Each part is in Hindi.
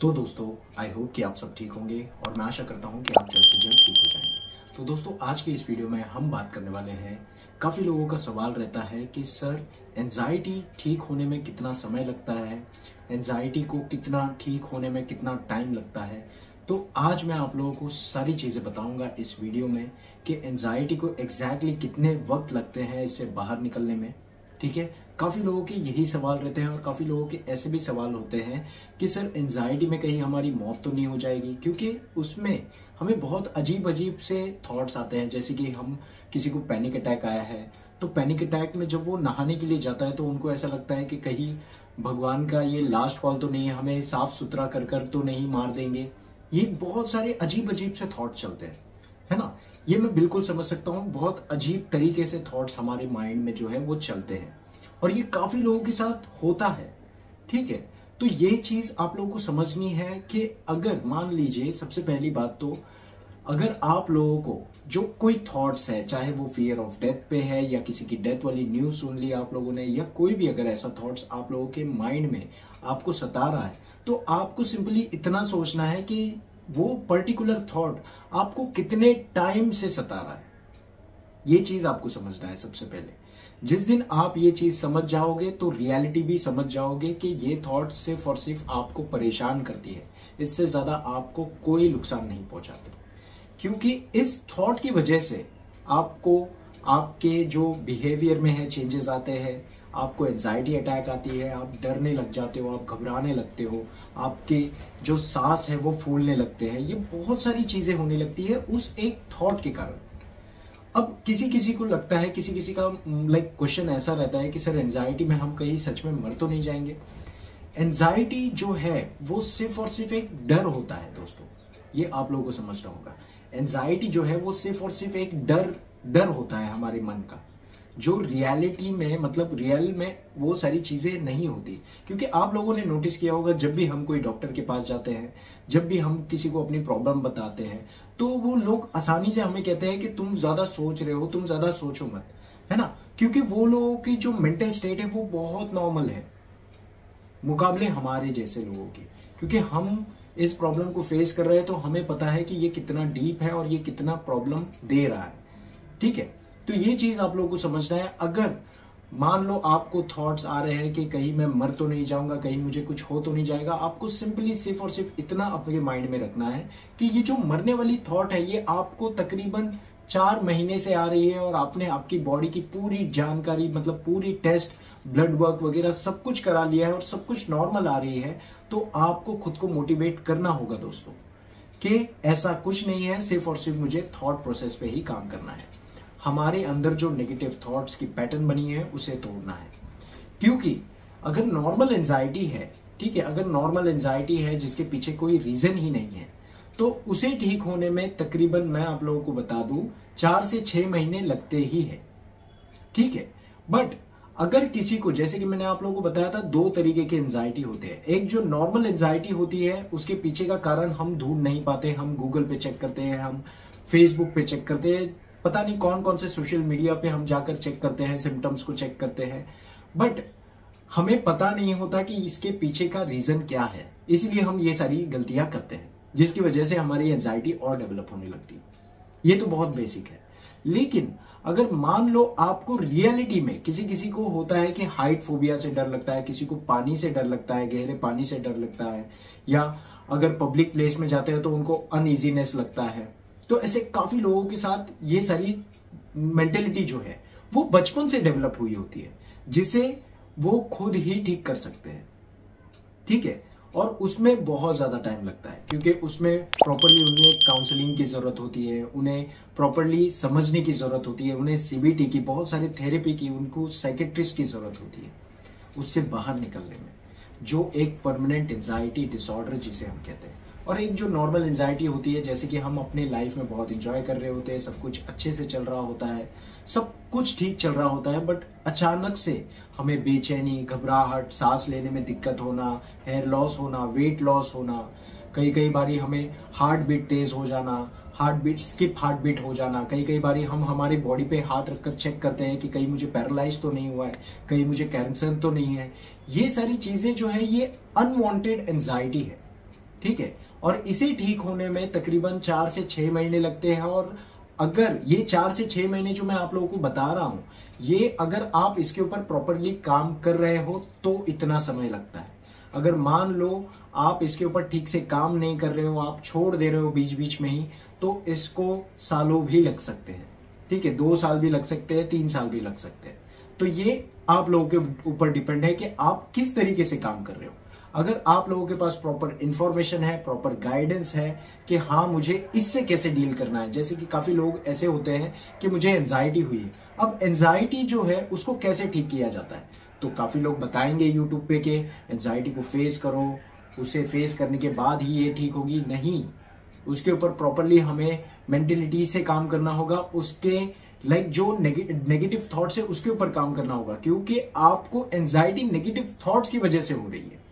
तो दोस्तों आई होप कि आप सब ठीक होंगे और मैं आशा करता हूं कि आप जल्द से जल्द ठीक हो जाएंगे। तो दोस्तों आज के इस वीडियो में हम बात करने वाले हैं, काफ़ी लोगों का सवाल रहता है कि सर एंजाइटी ठीक होने में कितना समय लगता है, एंजाइटी को कितना ठीक होने में कितना टाइम लगता है। तो आज मैं आप लोगों को सारी चीज़ें बताऊंगा इस वीडियो में कि एंजाइटी को एग्जैक्टली कितने वक्त लगते हैं इससे बाहर निकलने में। ठीक है, काफ़ी लोगों के यही सवाल रहते हैं और काफ़ी लोगों के ऐसे भी सवाल होते हैं कि सर एंजाइटी में कहीं हमारी मौत तो नहीं हो जाएगी, क्योंकि उसमें हमें बहुत अजीब अजीब से थॉट्स आते हैं। जैसे कि हम किसी को पैनिक अटैक आया है तो पैनिक अटैक में जब वो नहाने के लिए जाता है तो उनको ऐसा लगता है कि कहीं भगवान का ये लास्ट कॉल तो नहीं है, हमें साफ सुथरा कर कर तो नहीं मार देंगे। ये बहुत सारे अजीब अजीब से थॉट्स चलते हैं, है ना। ये मैं बिल्कुल समझ सकता हूँ, बहुत अजीब तरीके से थॉट्स हमारे माइंड में जो है वो चलते हैं और ये काफी लोगों के साथ होता है। ठीक है, तो ये चीज आप लोगों को समझनी है कि अगर मान लीजिए, सबसे पहली बात तो अगर आप लोगों को जो कोई थॉट्स है, चाहे वो फियर ऑफ डेथ पे है या किसी की डेथ वाली न्यूज सुन ली आप लोगों ने, या कोई भी अगर ऐसा थॉट्स आप लोगों के माइंड में आपको सता रहा है, तो आपको सिंपली इतना सोचना है कि वो पर्टिकुलर थॉट आपको कितने टाइम से सता रहा है। ये चीज आपको समझना है सबसे पहले। जिस दिन आप ये चीज समझ जाओगे तो रियलिटी भी समझ जाओगे कि ये थॉट सिर्फ और सिर्फ आपको परेशान करती है, इससे ज्यादा आपको कोई नुकसान नहीं पहुंचाते। क्योंकि इस थॉट की वजह से आपको आपके जो बिहेवियर में है चेंजेस आते हैं, आपको एंजाइटी अटैक आती है, आप डरने लग जाते हो, आप घबराने लगते हो, आपके जो सांस है वो फूलने लगते हैं। ये बहुत सारी चीजें होने लगती है उस एक थॉट के कारण। अब किसी किसी को लगता है, किसी किसी का क्वेश्चन ऐसा रहता है कि सर एंजाइटी में हम कहीं सच में मर तो नहीं जाएंगे। एंजाइटी जो है वो सिर्फ और सिर्फ एक डर होता है दोस्तों, ये आप लोगों को समझना होगा। एंजाइटी जो है वो सिर्फ और सिर्फ एक डर होता है हमारे मन का, जो रियलिटी में रियल में वो सारी चीजें नहीं होती। क्योंकि आप लोगों ने नोटिस किया होगा, जब भी हम कोई डॉक्टर के पास जाते हैं, जब भी हम किसी को अपनी प्रॉब्लम बताते हैं, तो वो लोग आसानी से हमें कहते हैं कि तुम ज्यादा सोच रहे हो, तुम ज्यादा सोचो मत, है ना। क्योंकि वो लोगों की जो मेंटल स्टेट है वो बहुत नॉर्मल है मुकाबले हमारे जैसे लोगों की। क्योंकि हम इस प्रॉब्लम को फेस कर रहे हैं तो हमें पता है कि ये कितना डीप है और ये कितना प्रॉब्लम दे रहा है। ठीक है, तो ये चीज आप लोगों को समझना है। अगर मान लो आपको थॉट्स आ रहे हैं कि कहीं मैं मर तो नहीं जाऊंगा, कहीं मुझे कुछ हो तो नहीं जाएगा, आपको सिंपली सिर्फ और सिर्फ इतना अपने माइंड में रखना है कि ये जो मरने वाली थॉट है ये आपको तकरीबन 4 महीने से आ रही है और आपने आपकी बॉडी की पूरी जानकारी, पूरी टेस्ट, ब्लड वर्क वगैरह सब कुछ करा लिया है और सब कुछ नॉर्मल आ रही है। तो आपको खुद को मोटिवेट करना होगा दोस्तों कि ऐसा कुछ नहीं है, सिर्फ और सिर्फ मुझे थॉट प्रोसेस पे ही काम करना है। हमारे अंदर जो नेगेटिव थॉट्स की पैटर्न बनी है उसे तोड़ना है। क्योंकि अगर नॉर्मल एंजाइटी है, ठीक है, अगर नॉर्मल एंजाइटी है जिसके पीछे कोई रीजन ही नहीं है, तो उसे ठीक होने में तकरीबन मैं आप लोगों को बता दूं 4 से 6 महीने लगते ही है। ठीक है, बट अगर किसी को, जैसे कि मैंने आप लोगों को बताया था, 2 तरीके की एंजाइटी होते हैं। एक जो नॉर्मल एंजाइटी होती है उसके पीछे का कारण हम ढूंढ नहीं पाते, हम गूगल पे चेक करते हैं, हम फेसबुक पे चेक करते हैं, पता नहीं कौन कौन से सोशल मीडिया पे हम जाकर चेक करते हैं, सिम्टम्स को चेक करते हैं, बट हमें पता नहीं होता कि इसके पीछे का रीजन क्या है। इसलिए हम ये सारी गलतियां करते हैं जिसकी वजह से हमारी एंजाइटी और डेवलप होने लगती है। ये तो बहुत बेसिक है। लेकिन अगर मान लो आपको रियलिटी में, किसी किसी को होता है कि हाइट फोबिया से डर लगता है, किसी को पानी से डर लगता है, गहरे पानी से डर लगता है, या अगर पब्लिक प्लेस में जाते हैं तो उनको अनइजीनेस लगता है। तो ऐसे काफी लोगों के साथ ये सारी मेंटेलिटी जो है वो बचपन से डेवलप हुई होती है, जिसे वो खुद ही ठीक कर सकते हैं। ठीक है, और उसमें बहुत ज्यादा टाइम लगता है क्योंकि उसमें प्रॉपरली उन्हें काउंसलिंग की जरूरत होती है, उन्हें प्रॉपरली समझने की जरूरत होती है, उन्हें सीबीटी की, बहुत सारी थेरेपी की, उनको साइकेट्रिस्ट की जरूरत होती है उससे बाहर निकलने में, जो एक परमानेंट एंजाइटी डिसऑर्डर जिसे हम कहते हैं। और एक जो नॉर्मल एंजाइटी होती है, जैसे कि हम अपने लाइफ में बहुत इंजॉय कर रहे होते हैं, सब कुछ अच्छे से चल रहा होता है, सब कुछ ठीक चल रहा होता है, बट अचानक से हमें बेचैनी, घबराहट, सांस लेने में दिक्कत होना, हेयर लॉस होना, वेट लॉस होना, कई बारी हमें हार्ट बीट तेज हो जाना, स्किप हार्ट बीट हो जाना, कई बारी हम हमारी बॉडी पे हाथ रखकर चेक करते हैं कि कहीं मुझे पैरालाइज तो नहीं हुआ है, कहीं मुझे कैंसर तो नहीं है। ये सारी चीजें जो है ये अनवांटेड एंजाइटी है। ठीक है। और इसे ठीक होने में तकरीबन 4 से 6 महीने लगते हैं। और अगर ये 4 से 6 महीने जो मैं आप लोगों को बता रहा हूं, ये अगर आप इसके ऊपर प्रॉपरली काम कर रहे हो तो इतना समय लगता है। अगर मान लो आप इसके ऊपर ठीक से काम नहीं कर रहे हो, आप छोड़ दे रहे हो बीच बीच में ही, तो इसको सालों भी लग सकते हैं। ठीक है, 2 साल भी लग सकते हैं, 3 साल भी लग सकते हैं। तो ये आप लोगों के ऊपर डिपेंड है कि आप किस तरीके से काम कर रहे हो। अगर आप लोगों के पास प्रॉपर इंफॉर्मेशन है, प्रॉपर गाइडेंस है कि हाँ मुझे इससे कैसे डील करना है। जैसे कि काफी लोग ऐसे होते हैं कि मुझे एंजाइटी हुई है, अब एंजाइटी जो है उसको कैसे ठीक किया जाता है, तो काफी लोग बताएंगे यूट्यूब पे कि एंजाइटी को फेस करो, उसे फेस करने के बाद ही ये ठीक होगी। नहीं, उसके ऊपर प्रॉपरली हमें मेंटेलिटी से काम करना होगा, उसके जो नेगेटिव थॉट्स है उसके ऊपर काम करना होगा। क्योंकि आपको एंजाइटी नेगेटिव थॉट्स की वजह से हो रही है।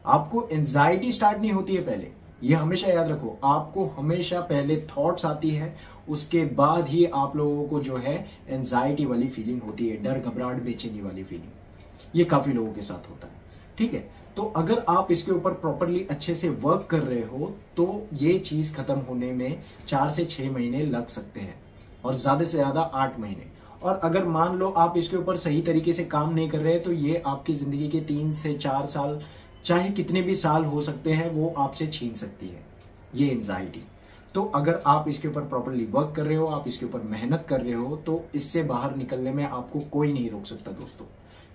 आपको एंजाइटी स्टार्ट नहीं होती है पहले, ये हमेशा याद रखो। आपको हमेशा पहले थॉट्स आती है, उसके बाद ही आप लोगों को जो है एंजाइटी वाली फीलिंग होती है, डर घबराहट बेचैनी वाली फीलिंग। ये काफी लोगों के साथ होता है। ठीक है, तो अगर आप इसके ऊपर प्रॉपरली अच्छे से वर्क कर रहे हो तो ये चीज खत्म होने में 4 से 6 महीने लग सकते हैं, और ज्यादा से ज्यादा 8 महीने। और अगर मान लो आप इसके ऊपर सही तरीके से काम नहीं कर रहे तो ये आपकी जिंदगी के 3 से 4 साल, चाहे कितने भी साल हो सकते हैं, वो आपसे छीन सकती है ये एंजाइटी। तो अगर आप इसके ऊपर प्रॉपरली वर्क कर रहे हो, आप इसके ऊपर मेहनत कर रहे हो, तो इससे बाहर निकलने में आपको कोई नहीं रोक सकता दोस्तों।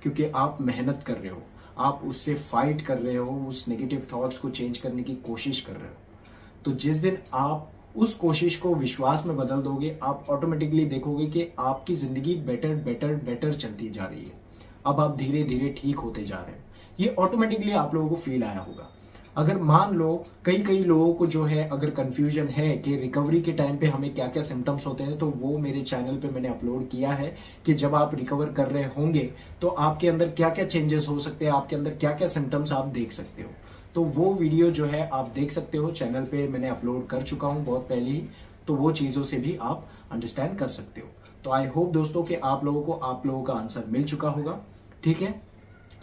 क्योंकि आप मेहनत कर रहे हो, आप उससे फाइट कर रहे हो, उस नेगेटिव थॉट्स को चेंज करने की कोशिश कर रहे हो। तो जिस दिन आप उस कोशिश को विश्वास में बदल दोगे, आप ऑटोमेटिकली देखोगे कि आपकी जिंदगी बेटर बेटर बेटर चलती जा रही है। अब आप धीरे धीरे ठीक होते जा रहे हैं, ये ऑटोमेटिकली आप लोगों को फील आया होगा। अगर मान लो कई लोगों को जो है अगर कंफ्यूजन है कि रिकवरी के टाइम पे हमें क्या क्या सिम्टम्स होते हैं, तो वो मेरे चैनल पे मैंने अपलोड किया है कि जब आप रिकवर कर रहे होंगे तो आपके अंदर क्या क्या चेंजेस हो सकते हैं, आपके अंदर क्या क्या सिम्टम्स आप देख सकते हो। तो वो वीडियो जो है आप देख सकते हो, चैनल पे मैंने अपलोड कर चुका हूं बहुत पहले ही, तो वो चीजों से भी आप अंडरस्टैंड कर सकते हो। तो आई होप दोस्तों कि आप लोगों का आंसर मिल चुका होगा। ठीक है,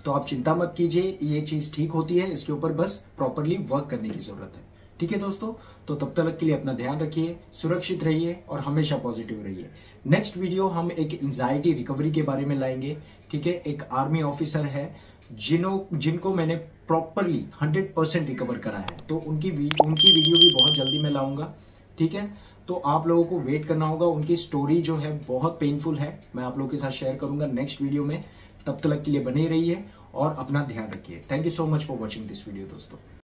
तो आप चिंता मत कीजिए, ये चीज ठीक होती है, इसके ऊपर बस प्रॉपरली वर्क करने की जरूरत है। ठीक है दोस्तों, तो तब तक के लिए अपना ध्यान रखिए, सुरक्षित रहिए और हमेशा पॉजिटिव रहिए। नेक्स्ट वीडियो हम एक एंजाइटी रिकवरी के बारे में लाएंगे। ठीक है, एक आर्मी ऑफिसर है जिनको मैंने प्रॉपरली 100% रिकवर करा है, तो उनकी वीडियो भी बहुत जल्दी मैं लाऊंगा। ठीक है, तो आप लोगों को वेट करना होगा। उनकी स्टोरी जो है बहुत पेनफुल है, मैं आप लोगों के साथ शेयर करूंगा नेक्स्ट वीडियो में। तब तक के लिए बने रहिए और अपना ध्यान रखिए। Thank you so much for watching this video दोस्तों।